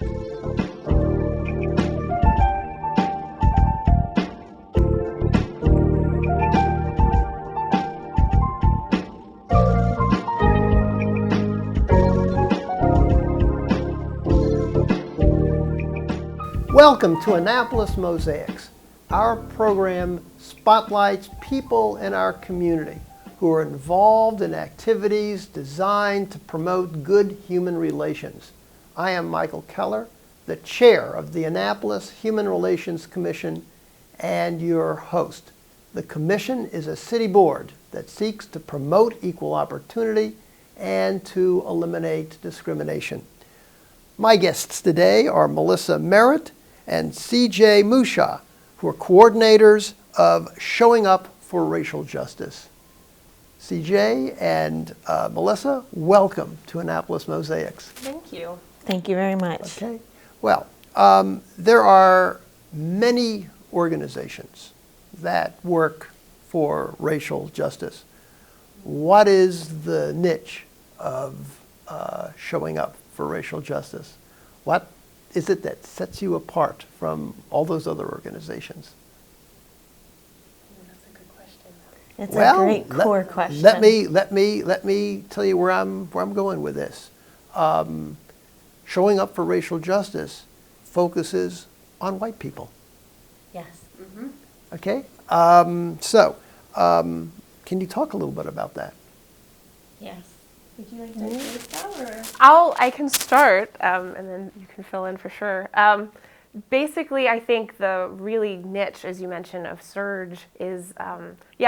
Welcome to Annapolis Mosaics. Our program spotlights people in our community who are involved in activities designed to promote good human relations. I am Michael Keller, the chair of the Annapolis Human Relations Commission and your host. The commission is a city board that seeks to promote equal opportunity and to eliminate discrimination. My guests today are Melissa Merritt and CJ Musha, who are coordinators of Showing Up for Racial Justice. CJ and Melissa, welcome to Annapolis Mosaics. Thank you. Thank you very much. Okay. Well, there are many organizations that work for racial justice. What is the niche of Showing Up for Racial Justice? What is it that sets you apart from all those other organizations? That's a good question. It's a great core question. Let me tell you where I'm going with this. Showing Up for Racial Justice focuses on white people. Yes. Mm-hmm. Okay. Can you talk a little bit about that? Yes. Would you like to start? I can start, and then you can fill in for sure. Basically, I think the really niche, as you mentioned, of SURJ is,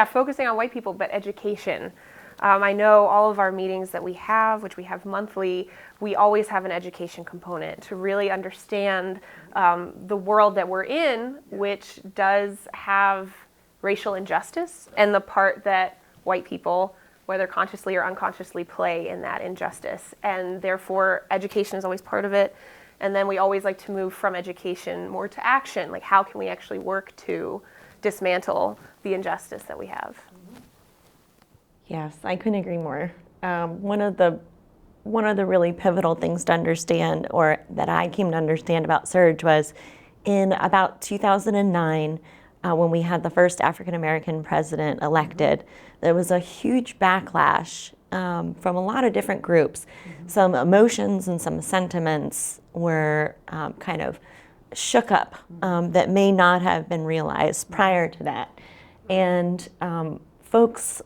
focusing on white people, but education. I know all of our meetings that we have, which we have monthly, we always have an education component to really understand the world that we're in, which does have racial injustice, and the part that white people, whether consciously or unconsciously, play in that injustice. And therefore, education is always part of it. And then we always like to move from education more to action. Like, how can we actually work to dismantle the injustice that we have? Yes, I couldn't agree more. One of the really pivotal things to understand, or that I came to understand about SURJ, was in about 2009, when we had the first African American president elected, there was a huge backlash from a lot of different groups. Some emotions and some sentiments were kind of shook up that may not have been realized prior to that. And folks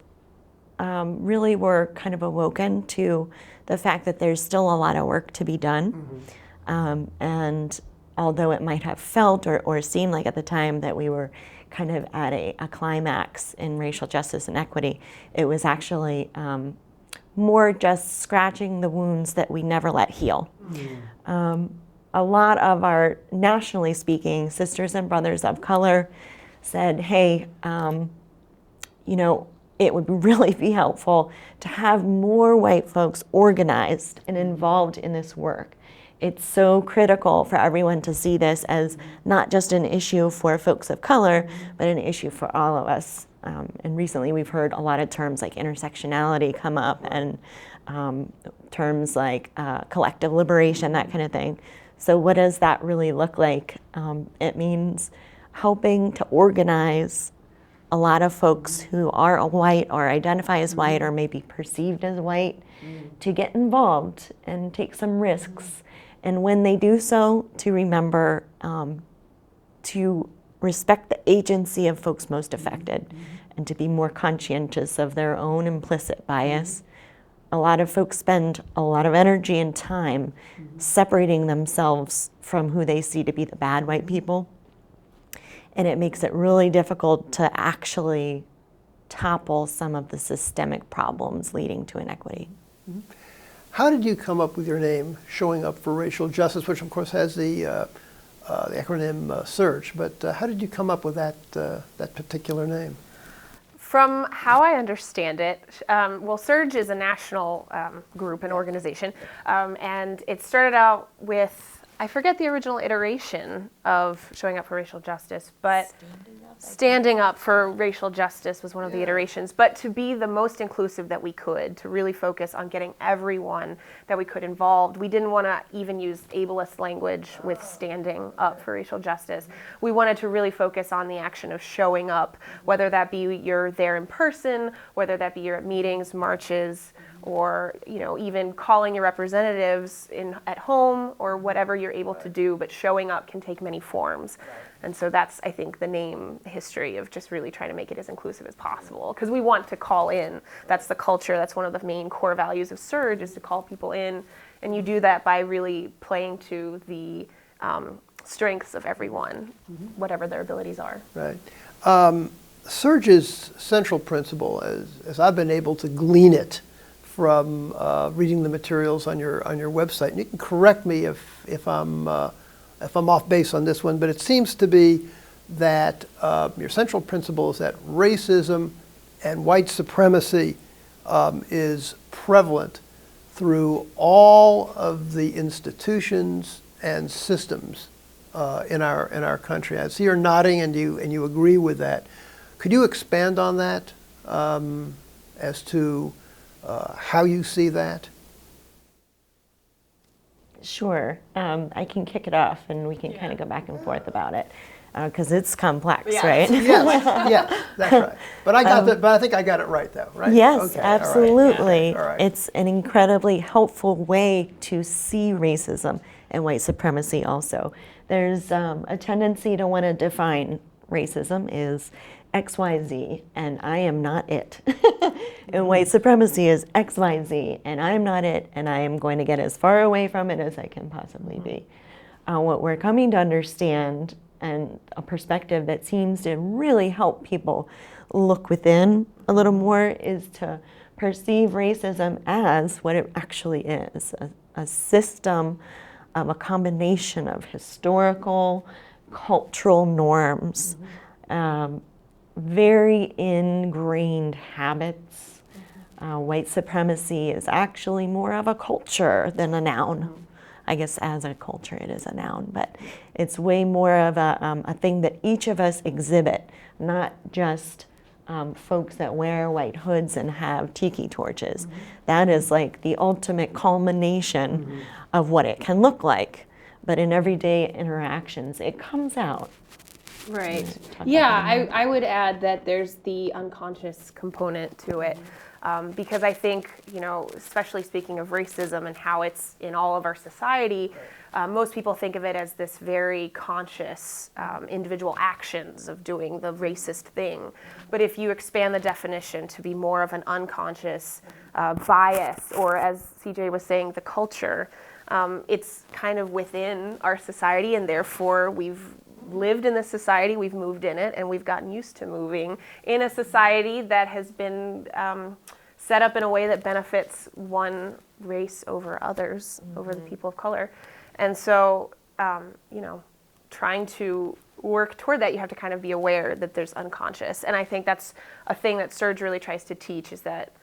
really were kind of awoken to the fact that there's still a lot of work to be done. And although it might have felt or seemed like at the time that we were kind of at a climax in racial justice and equity, it was actually more just scratching the wounds that we never let heal. A lot of our, nationally speaking, sisters and brothers of color said, hey, it would really be helpful to have more white folks organized and involved in this work. It's so critical for everyone to see this as not just an issue for folks of color, but an issue for all of us. And recently we've heard a lot of terms like intersectionality come up, and terms like collective liberation, that kind of thing. So what does that really look like? It means helping to organize a lot of folks who are white or identify as white or maybe perceived as white to get involved and take some risks. And when they do so, to remember to respect the agency of folks most affected and to be more conscientious of their own implicit bias. A lot of folks spend a lot of energy and time separating themselves from who they see to be the bad white people. And it makes it really difficult to actually topple some of the systemic problems leading to inequity. How did you come up with your name, Showing Up for Racial Justice, which of course has the acronym SURJ, but how did you come up with that particular name? From how I understand it, SURJ is a national group and organization, and it started out with I forget the original iteration of showing up for racial justice, but standing up for racial justice was one of the iterations. But to be the most inclusive that we could, to really focus on getting everyone that we could involved. We didn't want to even use ableist language with standing up for racial justice. We wanted to really focus on the action of showing up, whether that be you're there in person, whether that be you're at meetings, marches, or even calling your representatives at home, or whatever you're able to do, but showing up can take many forms. And so that's, I think, the name history of just really trying to make it as inclusive as possible, because we want to call in. That's the culture. That's one of the main core values of SURJ, is to call people in, and you do that by really playing to the strengths of everyone, whatever their abilities are. Right. SURJ's central principle, as I've been able to glean it from reading the materials on your website, and you can correct me if I'm off base on this one, but it seems to be that your central principle is that racism and white supremacy is prevalent through all of the institutions and systems in our country. I see you're nodding, and you agree with that. Could you expand on that as to how you see that? Sure. I can kick it off, and we can kind of go back and forth about it, because it's complex, right? Yes, that's right. But I think I got it right, though, right? Yes, okay, absolutely. all right. It's an incredibly helpful way to see racism and white supremacy also. There's a tendency to want to define racism is XYZ, and I am not it. And white supremacy is XYZ, and I'm not it, and I am going to get as far away from it as I can possibly be. What we're coming to understand, and a perspective that seems to really help people look within a little more, is to perceive racism as what it actually is, a system of a combination of historical, cultural norms, very ingrained habits. White supremacy is actually more of a culture than a noun. I guess as a culture it is a noun, but it's way more of a thing that each of us exhibit, not just folks that wear white hoods and have tiki torches. That is like the ultimate culmination of what it can look like. But in everyday interactions, it comes out. Right. Yeah, I would add that there's the unconscious component to it. Because I think, especially speaking of racism and how it's in all of our society, most people think of it as this very conscious individual actions of doing the racist thing. But if you expand the definition to be more of an unconscious bias, or as CJ was saying, the culture, it's kind of within our society, and therefore we've lived in this society, we've moved in it, and we've gotten used to moving in a society that has been set up in a way that benefits one race over others, over the people of color. And so, trying to work toward that, you have to kind of be aware that there's unconscious. And I think that's a thing that SURJ really tries to teach, is that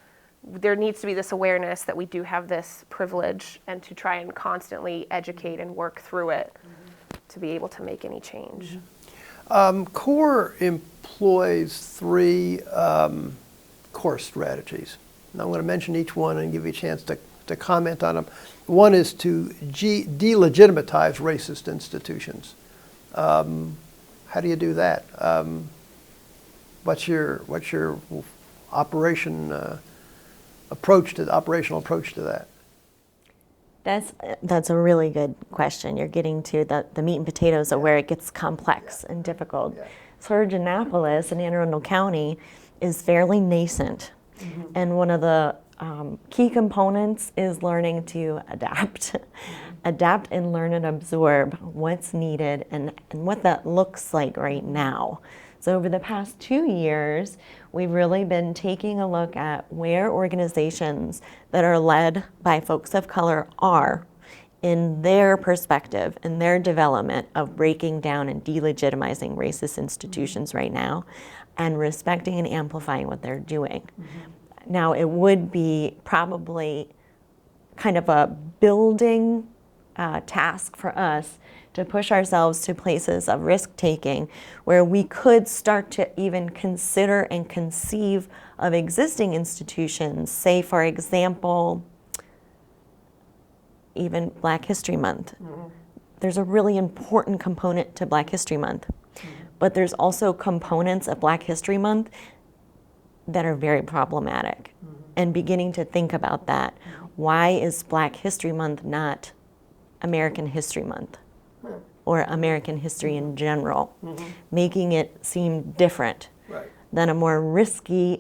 there needs to be this awareness that we do have this privilege, and to try and constantly educate and work through it to be able to make any change. CORE employs 3 core strategies. And I'm going to mention each one and give you a chance to comment on them. One is to delegitimize racist institutions. How do you do that? What's your operational approach to that? That's a really good question. You're getting to the meat and potatoes of where it gets complex and difficult. SURJ Annapolis in Anne Arundel County is fairly nascent, and one of the key components is learning to adapt. Adapt and learn and absorb what's needed and what that looks like right now. So over the past 2 years, we've really been taking a look at where organizations that are led by folks of color are in their perspective, in their development of breaking down and delegitimizing racist institutions right now, and respecting and amplifying what they're doing. Now, it would be probably kind of a building task for us to push ourselves to places of risk-taking where we could start to even consider and conceive of existing institutions, say, for example, even Black History Month. There's a really important component to Black History Month, but there's also components of Black History Month that are very problematic, and beginning to think about that. Why is Black History Month not American History Month or American history in general? Making it seem different. Right. Then a more risky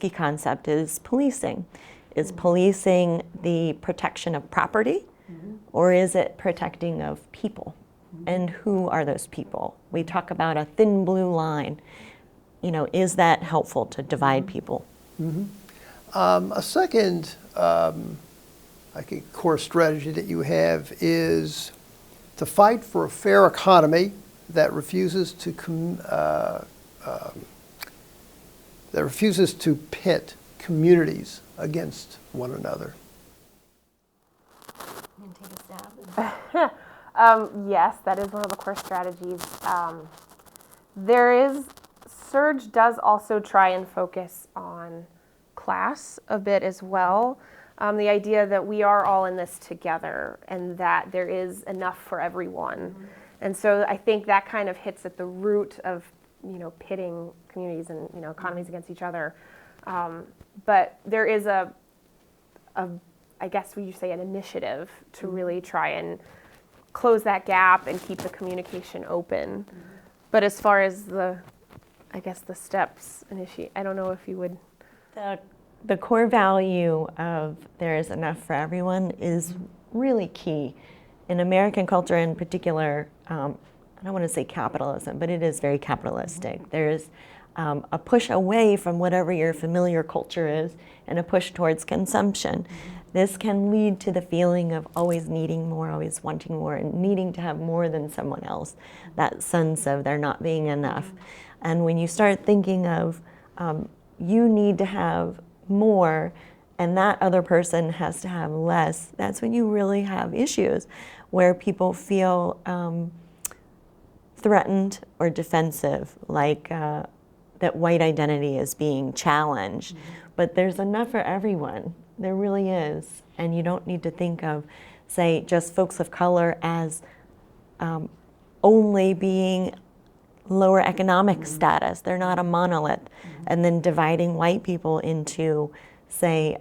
concept is policing. Is policing the protection of property, or is it protecting of people? And who are those people? We talk about a thin blue line. You know, is that helpful to divide people? A second, I think, core strategy that you have is to fight for a fair economy that refuses to pit communities against one another. Yes, that is one of the core strategies. SURJ does also try and focus on class a bit as well. The idea that we are all in this together and that there is enough for everyone. And so I think that kind of hits at the root of, pitting communities and, economies against each other. But there is I guess, would you say, an initiative to really try and close that gap and keep the communication open. But as far as the steps initiate, I don't know if you would. The core value of there is enough for everyone is really key. In American culture in particular, I don't want to say capitalism, but it is very capitalistic. There's a push away from whatever your familiar culture is and a push towards consumption. This can lead to the feeling of always needing more, always wanting more, and needing to have more than someone else, that sense of there not being enough. And when you start thinking of you need to have more and that other person has to have less, that's when you really have issues where people feel threatened or defensive, like that white identity is being challenged. But there's enough for everyone. There really is. And you don't need to think of, say, just folks of color as only being lower economic status. They're not a monolith. And then dividing white people into, say,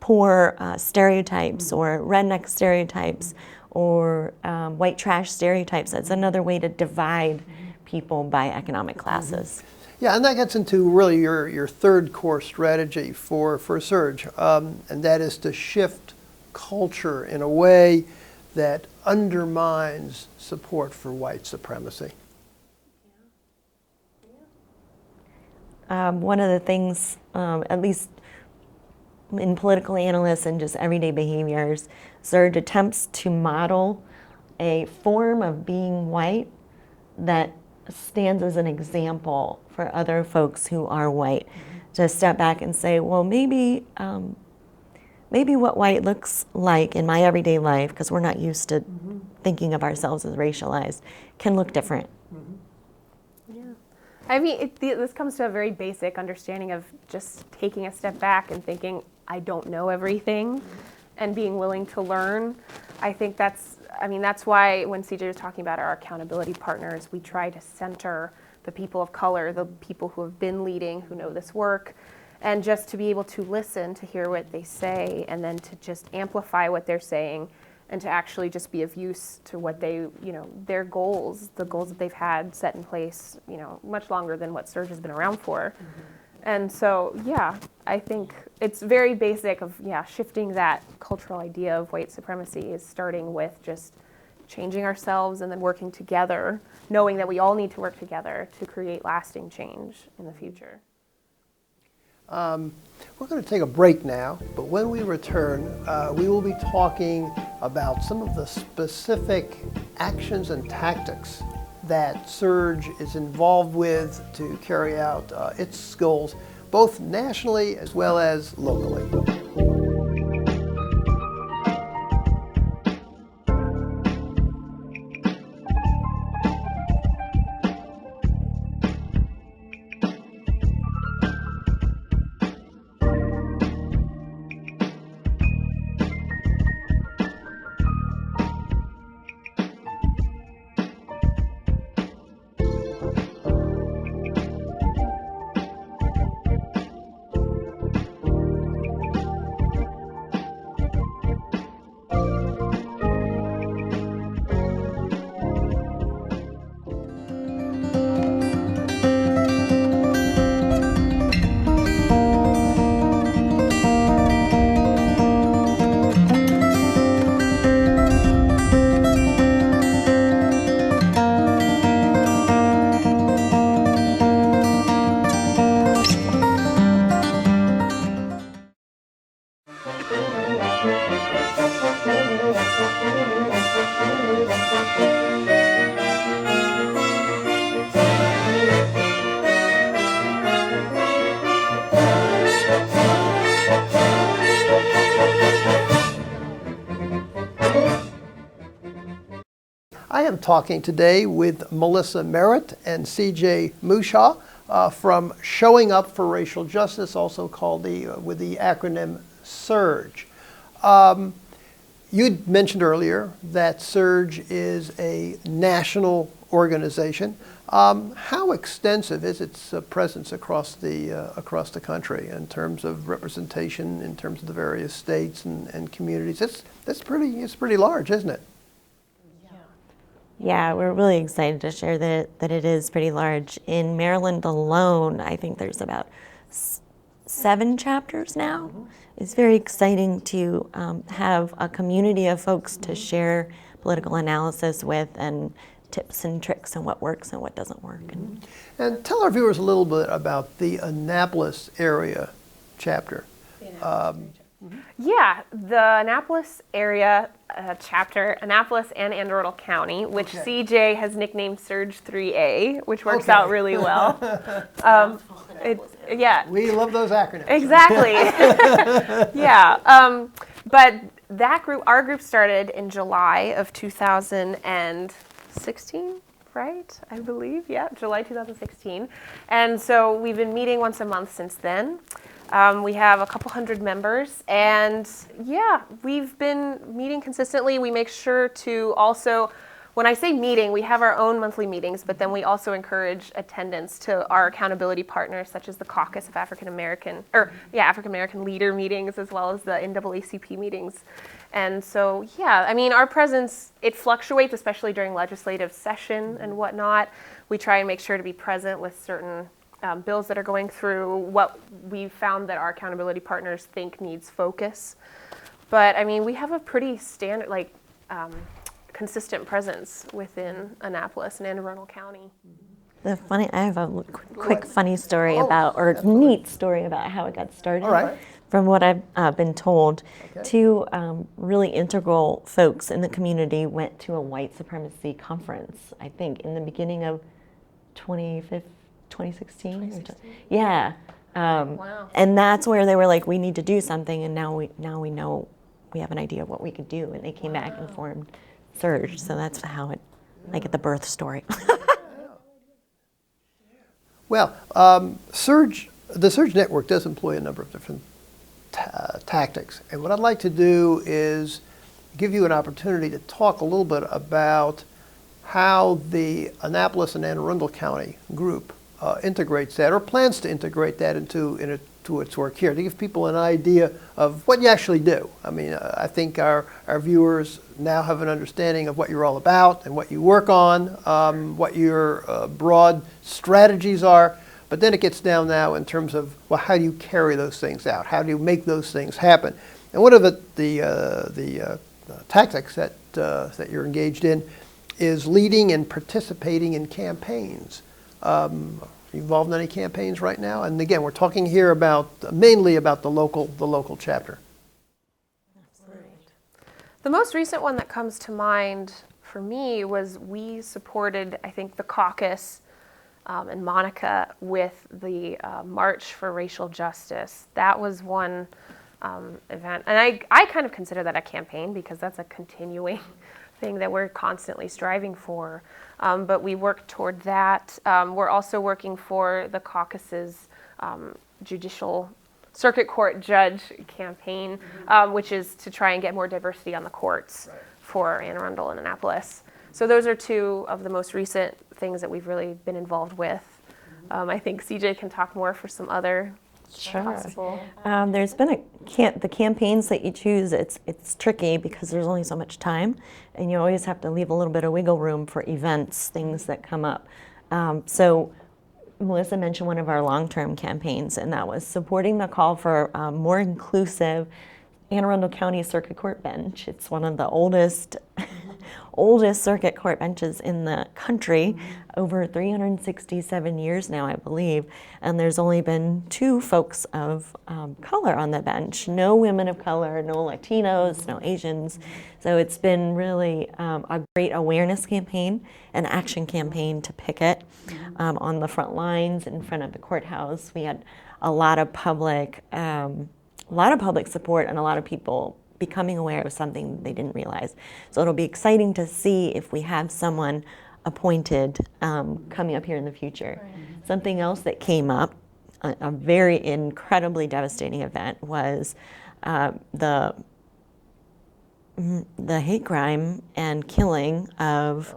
poor stereotypes or redneck stereotypes or white trash stereotypes. That's another way to divide people by economic classes. Yeah, and that gets into really your third core strategy for SURJ, and that is to shift culture in a way that undermines support for white supremacy. One of the things, at least in political analysts and just everyday behaviors, SURJ attempts to model a form of being white that stands as an example for other folks who are white, to step back and say, well, maybe what white looks like in my everyday life, because we're not used to thinking of ourselves as racialized, can look different. Yeah. I mean, this comes to a very basic understanding of just taking a step back and thinking, I don't know everything, and being willing to learn. I think that's why when CJ was talking about our accountability partners, we try to center the people of color, the people who have been leading, who know this work, and just to be able to listen, to hear what they say, and then to just amplify what they're saying, and to actually just be of use to what they, their goals, the goals that they've had set in place, much longer than what SURJ has been around for. And so, I think it's very basic of, shifting that cultural idea of white supremacy is starting with just changing ourselves and then working together, knowing that we all need to work together to create lasting change in the future. We're going to take a break now, but when we return, we will be talking about some of the specific actions and tactics that SURJ is involved with to carry out its goals, both nationally as well as locally. I am talking today with Melissa Merritt and CJ Mushaw from Showing Up for Racial Justice, also called with the acronym SURJ. You mentioned earlier that SURJ is a national organization. How extensive is its presence across the country in terms of representation, in terms of the various states and communities? It's pretty large, isn't it? Yeah, we're really excited to share that it is pretty large. In Maryland alone, I think there's about 7 chapters now. It's very exciting to have a community of folks to share political analysis with and tips and tricks on what works and what doesn't work. And tell our viewers a little bit about the Annapolis area chapter. Yeah, the Annapolis area chapter, Annapolis and Anne Arundel County, which CJ has nicknamed SURJ 3A, which works out really well. Yeah. We love those acronyms. Exactly. Yeah. But that group, our group started in July of 2016, right? I believe. Yeah, July 2016. And so we've been meeting once a month since then. We have a couple hundred members, and yeah, we've been meeting consistently. We make sure to also, when I say meeting, we have our own monthly meetings, but then we also encourage attendance to our accountability partners, such as the Caucus of African American Leader meetings, as well as the NAACP meetings. And so, yeah, I mean, our presence, it fluctuates, especially during legislative session and whatnot. We try and make sure to be present with certain bills that are going through, what we found that our accountability partners think needs focus. But I mean, we have a pretty standard, consistent presence within Annapolis and Anne Arundel County. I have a quick funny story neat story about how it got started. All right. From what I've been told, 2 really integral folks in the community went to a white supremacy conference, I think, in the beginning of 2016? Yeah. Wow. And that's where they were like, we need to do something, and now we know we have an idea of what we could do, and they came back and formed SURJ. So that's how I get the birth story. Well, the SURJ network does employ a number of different tactics, and what I'd like to do is give you an opportunity to talk a little bit about how the Annapolis and Anne Arundel County group integrates that, or plans to integrate that into its work here, to give people an idea of what you actually do. I mean, I think our viewers now have an understanding of what you're all about and what you work on, what your broad strategies are, but then it gets down now in terms of, well, how do you carry those things out? How do you make those things happen? And one of the tactics that you're engaged in is leading and participating in campaigns. Are you involved in any campaigns right now? And again, we're talking here mainly about the local chapter. The most recent one that comes to mind for me was we supported, I think, the caucus and Monica with the March for Racial Justice. That was one event. And I kind of consider that a campaign because that's a continuing thing that we're constantly striving for. But we work toward that. We're also working for the caucus's judicial circuit court judge campaign, which is to try and get more diversity on the courts for Anne Arundel and Annapolis. So those are 2 of the most recent things that we've really been involved with. I think CJ can talk more for some other possible. There's been the campaigns that you choose, it's tricky because there's only so much time, and you always have to leave a little bit of wiggle room for events, things that come up. So Melissa mentioned one of our long-term campaigns, and that was supporting the call for a more inclusive Anne Arundel County Circuit Court bench. It's one of the oldest circuit court benches in the country, over 367 years now, I believe, and there's only been 2 folks of color on the bench. No women of color, no Latinos, no Asians. So it's been really a great awareness campaign, an action campaign to picket on the front lines in front of the courthouse. We had a lot of public support and a lot of people becoming aware of something they didn't realize. So it'll be exciting to see if we have someone appointed coming up here in the future. Right. Something else that came up, a very incredibly devastating event, was the hate crime and killing of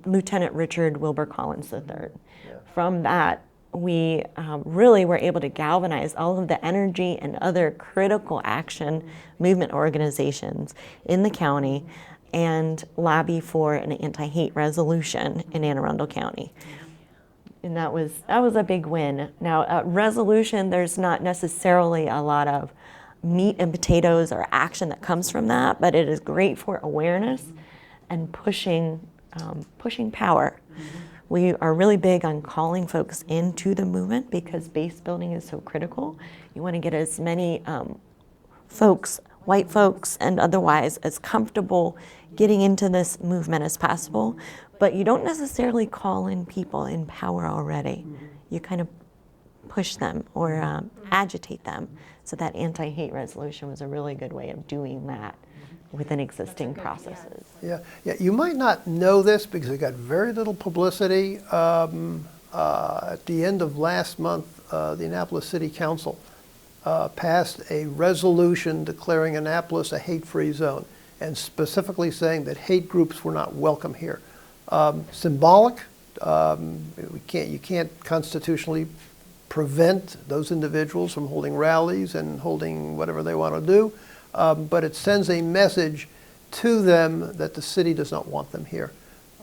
Lieutenant Richard Wilbur Collins III. Yeah. From that, we really were able to galvanize all of the energy and other critical action movement organizations in the county and lobby for an anti-hate resolution in Anne Arundel County. And that was a big win. Now, resolution, there's not necessarily a lot of meat and potatoes or action that comes from that, but it is great for awareness and pushing power. We are really big on calling folks into the movement because base building is so critical. You want to get as many folks, white folks and otherwise, as comfortable getting into this movement as possible, but you don't necessarily call in people in power already. You kind of push them or agitate them. So that anti-hate resolution was a really good way of doing that within existing processes. Yeah. You might not know this because it got very little publicity. At the end of last month, the Annapolis City Council passed a resolution declaring Annapolis a hate-free zone, and specifically saying that hate groups were not welcome here. Symbolic. You can't constitutionally prevent those individuals from holding rallies and holding whatever they want to do. But it sends a message to them that the city does not want them here.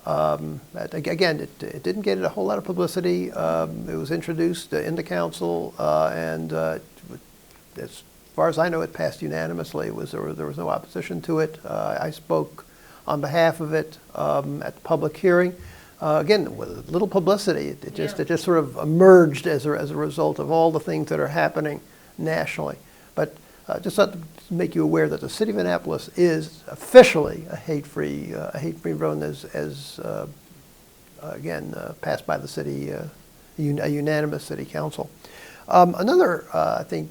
Again, it didn't get a whole lot of publicity. It was introduced in the council, and as far as I know, it passed unanimously. There was no opposition to it. I spoke on behalf of it at the public hearing. Again, with little publicity, it just sort of emerged as a result of all the things that are happening nationally. But just to make you aware that the city of Annapolis is officially a hate-free zone, as again passed by the city, a unanimous city council. Another, I think,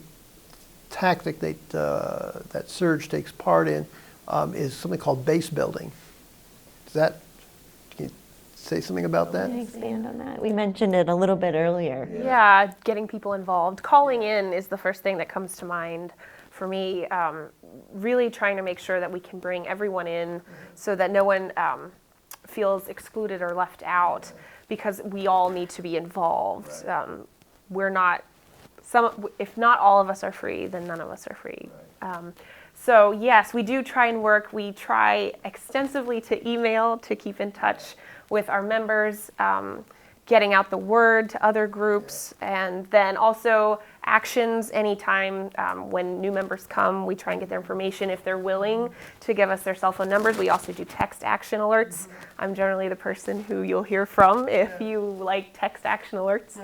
tactic that SURJ takes part in is something called base building. Can you say something about that? Can I expand on that? We mentioned it a little bit earlier. Yeah, getting people involved. Calling in is the first thing that comes to mind for me. Really trying to make sure that we can bring everyone in so that no one feels excluded or left out, because we all need to be involved. We're not, if not all of us are free, then none of us are free. So yes, we do try and work. We try extensively to email, to keep in touch with our members, getting out the word to other groups, and then also actions anytime when new members come. We try and get their information if they're willing to give us their cell phone numbers. We also do text action alerts. I'm generally the person who you'll hear from if you like text action alerts.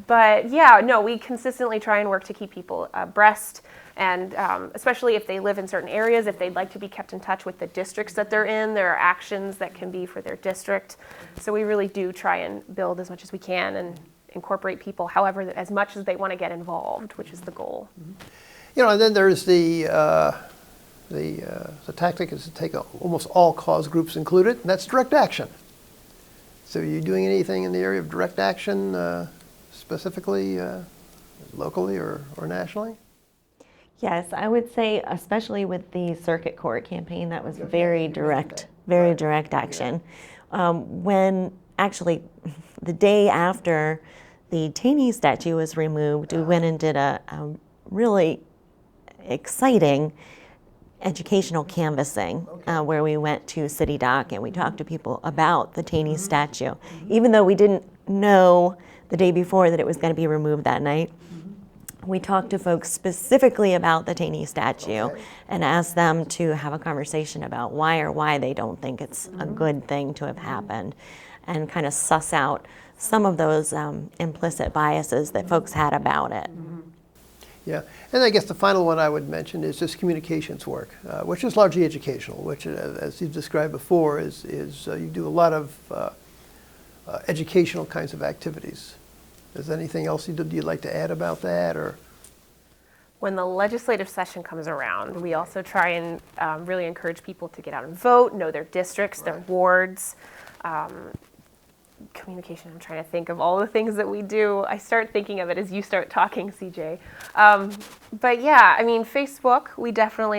But yeah, no, we consistently try and work to keep people abreast, and especially if they live in certain areas, if they'd like to be kept in touch with the districts that they're in, there are actions that can be for their district. So we really do try and build as much as we can and incorporate people, however, as much as they want to get involved, which is the goal. You know, and then there's the tactic is to take almost all cause groups included, and that's direct action. So are you doing anything in the area of direct action, specifically locally or nationally? Yes, I would say, especially with the circuit court campaign, that was very direct action. When actually the day after the Taney statue was removed, we went and did a really exciting educational canvassing where we went to City Dock and we talked to people about the Taney statue. Even though we didn't know the day before that it was going to be removed that night, we talked to folks specifically about the Taney statue and asked them to have a conversation about why they don't think it's a good thing to have happened, and kind of suss out some of those implicit biases that folks had about it. Yeah, and I guess the final one I would mention is just communications work, which is largely educational, which, as you've described before, is you do a lot of educational kinds of activities. Is there anything else you'd like to add about that, or? when the legislative session comes around, we also try and really encourage people to get out and vote, know their districts, their wards. Communication, I'm trying to think of all the things that we do. I start thinking of it as you start talking, CJ. But yeah, I mean, Facebook,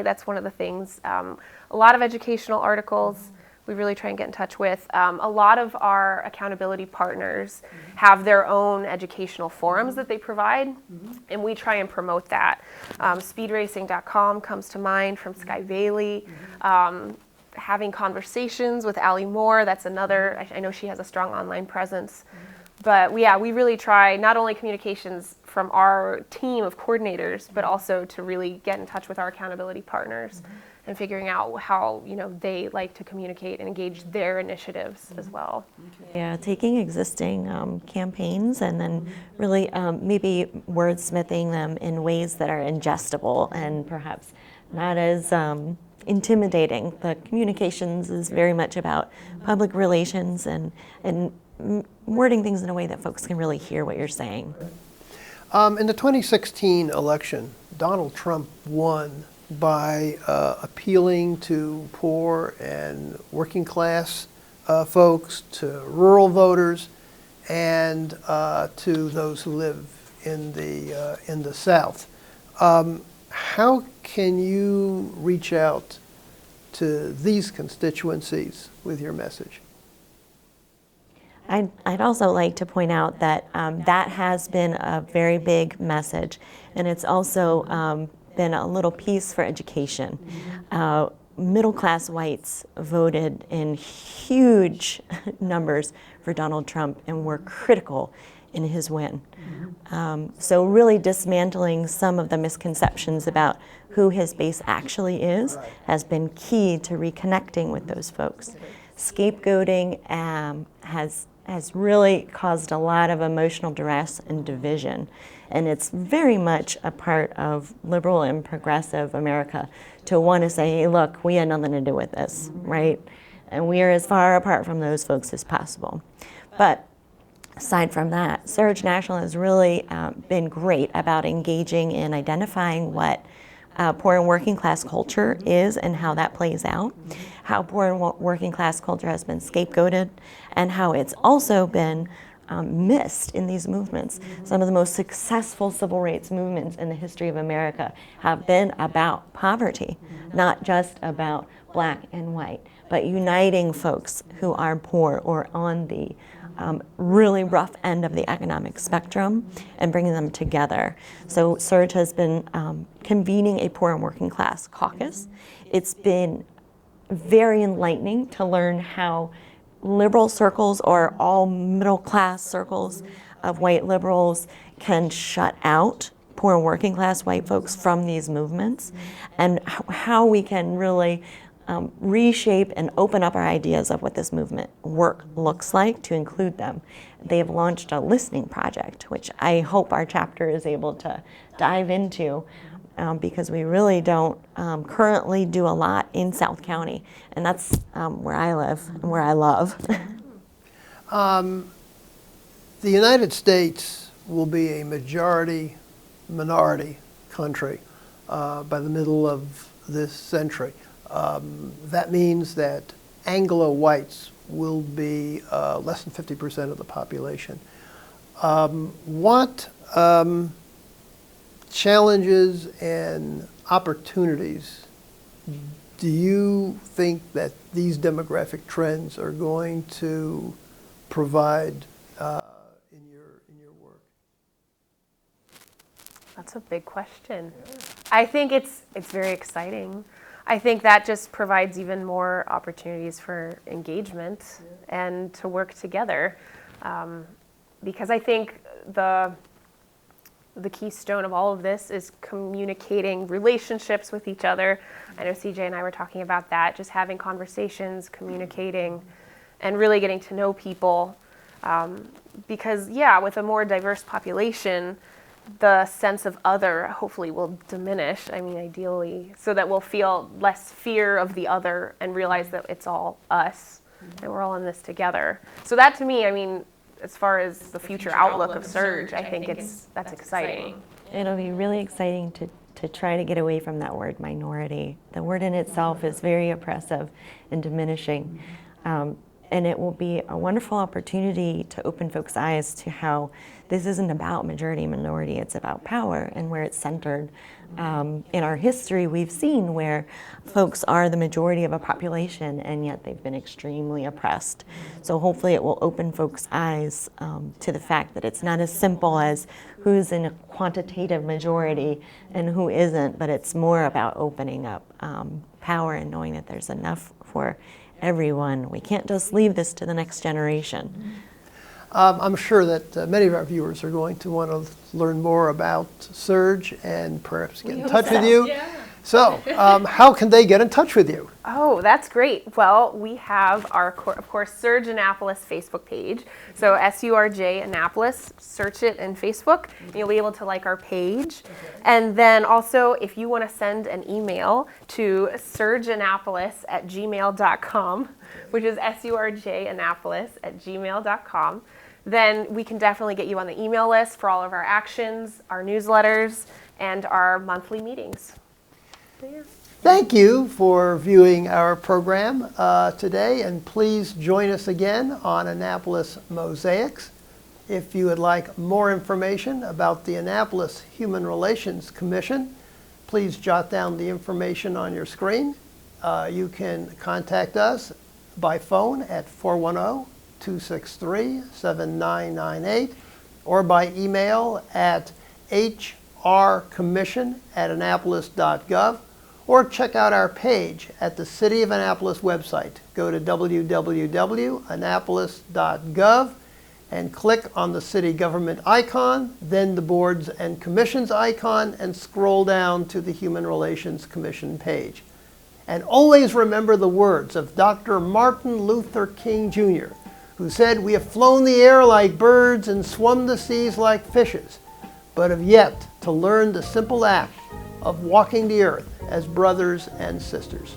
that's one of the things. A lot of educational articles we really try and get in touch with. A lot of our accountability partners have their own educational forums that they provide, and we try and promote that. Speedracing.com comes to mind from Sky Bailey. Having conversations with Allie Moore, that's another, I know she has a strong online presence. But yeah, we really try not only communications from our team of coordinators, but also to really get in touch with our accountability partners and figuring out how they like to communicate and engage their initiatives as well. Yeah, taking existing campaigns and then really maybe wordsmithing them in ways that are ingestible and perhaps not as intimidating. The communications is very much about public relations and wording things in a way that folks can really hear what you're saying. In the 2016 election, Donald Trump won by appealing to poor and working class folks, to rural voters, and to those who live in the South. How can you reach out to these constituencies with your message? I'd also like to point out that that has been a very big message, and it's also been a little piece for education. Middle-class whites voted in huge numbers for Donald Trump and were critical in his win. So really dismantling some of the misconceptions about who his base actually is has been key to reconnecting with those folks. Scapegoating has really caused a lot of emotional duress and division, and it's very much a part of liberal and progressive America to want to say, hey, look, we had nothing to do with this, right? And we are as far apart from those folks as possible. But aside from that, SURJ National has really been great about engaging in identifying what poor and working class culture is and how that plays out, how poor and working class culture has been scapegoated, and how it's also been missed in these movements. Some of the most successful civil rights movements in the history of America have been about poverty, not just about black and white, but uniting folks who are poor or on the really rough end of the economic spectrum and bringing them together. So SURJ has been convening a poor and working class caucus. It's been very enlightening to learn how liberal circles or all middle class circles of white liberals can shut out poor and working class white folks from these movements, and how we can really reshape and open up our ideas of what this movement work looks like to include them. They've launched a listening project, which I hope our chapter is able to dive into, because we really don't currently do a lot in South County, and that's where I live and where I love. The United States will be a minority country by the middle of this century. That means that Anglo-whites will be less than 50% of the population. What challenges and opportunities do you think that these demographic trends are going to provide in your work? That's a big question. I think it's very exciting. I think that just provides even more opportunities for engagement and to work together, because I think the keystone of all of this is communicating relationships with each other. I know CJ and I were talking about that, just having conversations, communicating, and really getting to know people, because with a more diverse population, the sense of other hopefully will diminish, ideally, so that we'll feel less fear of the other and realize that it's all us and we're all in this together. So that to me, as far as the future outlook of SURJ, I think that's exciting. It'll be really exciting to to try to get away from that word minority. The word in itself is very oppressive and diminishing. And it will be a wonderful opportunity to open folks' eyes to how this isn't about majority minority, it's about power and where it's centered. In our history, we've seen where folks are the majority of a population and yet they've been extremely oppressed. So hopefully it will open folks' eyes to the fact that it's not as simple as who's in a quantitative majority and who isn't, but it's more about opening up power and knowing that there's enough for everyone. We can't just leave this to the next generation. I'm sure that many of our viewers are going to want to learn more about SURJ and perhaps get in touch with you. Yeah. So, how can they get in touch with you? Oh, that's great. Well, we have our, of course, SURJ Annapolis Facebook page. So SURJ Annapolis, search it in Facebook. And you'll be able to like our page. And then also, if you want to send an email to surjannapolis@gmail.com, which is surjannapolis@gmail.com, then we can definitely get you on the email list for all of our actions, our newsletters, and our monthly meetings. So, yeah. Thank you for viewing our program today, and please join us again on Annapolis Mosaics. If you would like more information about the Annapolis Human Relations Commission, please jot down the information on your screen. You can contact us by phone at 410-263-7998 or by email at hrcommission@annapolis.gov, or check out our page at the City of Annapolis website. Go to www.annapolis.gov and click on the city government icon, then the boards and commissions icon, and scroll down to the Human Relations Commission page. And always remember the words of Dr. Martin Luther King Jr., who said, "We have flown the air like birds and swum the seas like fishes, but have yet to learn the simple act of walking the earth as brothers and sisters."